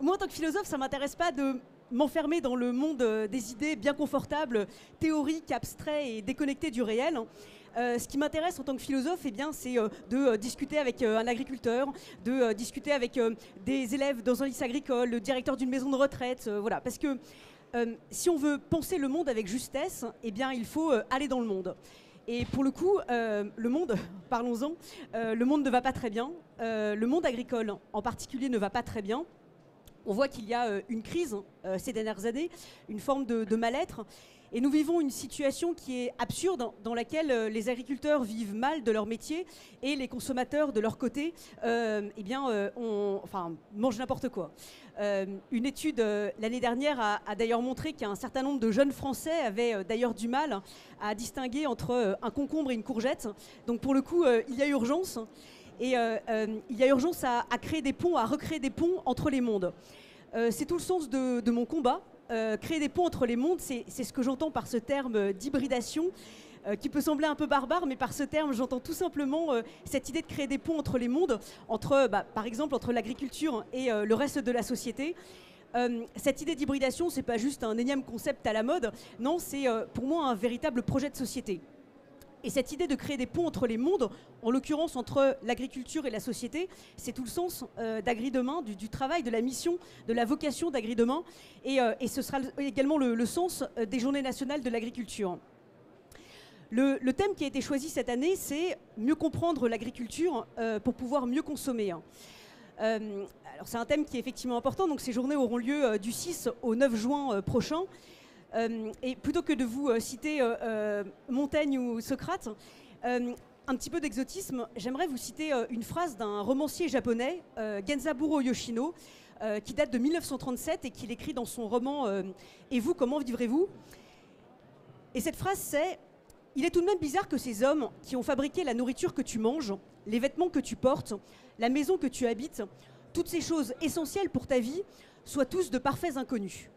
Moi, en tant que philosophe, ça ne m'intéresse pas de m'enfermer dans le monde des idées bien confortables, théoriques, abstraits et déconnectés du réel. Ce qui m'intéresse en tant que philosophe, eh bien, c'est de discuter avec un agriculteur, de discuter avec des élèves dans un lycée agricole, le directeur d'une maison de retraite, voilà. Parce que si on veut penser le monde avec justesse, eh bien, il faut aller dans le monde. Et pour le coup, le monde, parlons-en, le monde ne va pas très bien. Le monde agricole, en particulier, ne va pas très bien. On voit qu'il y a une crise ces dernières années, une forme de mal-être. Et nous vivons une situation qui est absurde, dans laquelle les agriculteurs vivent mal de leur métier et les consommateurs, de leur côté, mangent n'importe quoi. Une étude l'année dernière a d'ailleurs montré qu'un certain nombre de jeunes Français avaient d'ailleurs du mal à distinguer entre un concombre et une courgette. Donc pour le coup, il y a urgence. Et il y a urgence à créer des ponts, à recréer des ponts entre les mondes. C'est tout le sens de mon combat. Créer des ponts entre les mondes, c'est ce que j'entends par ce terme d'hybridation, qui peut sembler un peu barbare, mais par ce terme, j'entends tout simplement cette idée de créer des ponts entre les mondes, par exemple entre l'agriculture et le reste de la société. Cette idée d'hybridation, c'est pas juste un énième concept à la mode, non, c'est pour moi un véritable projet de société. Et cette idée de créer des ponts entre les mondes, en l'occurrence entre l'agriculture et la société, c'est tout le sens d'Agri-Demain, du travail, de la mission, de la vocation d'Agri-Demain. Et ce sera également le sens des Journées nationales de l'agriculture. Le thème qui a été choisi cette année, c'est mieux comprendre l'agriculture pour pouvoir mieux consommer. Alors c'est un thème qui est effectivement important, donc ces journées auront lieu du 6 au 9 juin prochain. Et plutôt que de vous citer Montaigne ou Socrate, un petit peu d'exotisme, j'aimerais vous citer une phrase d'un romancier japonais, Genzaburo Yoshino, qui date de 1937 et qu'il écrit dans son roman « Et vous, comment vivrez-vous » Et cette phrase, c'est « Il est tout de même bizarre que ces hommes qui ont fabriqué la nourriture que tu manges, les vêtements que tu portes, la maison que tu habites, toutes ces choses essentielles pour ta vie, soient tous de parfaits inconnus. »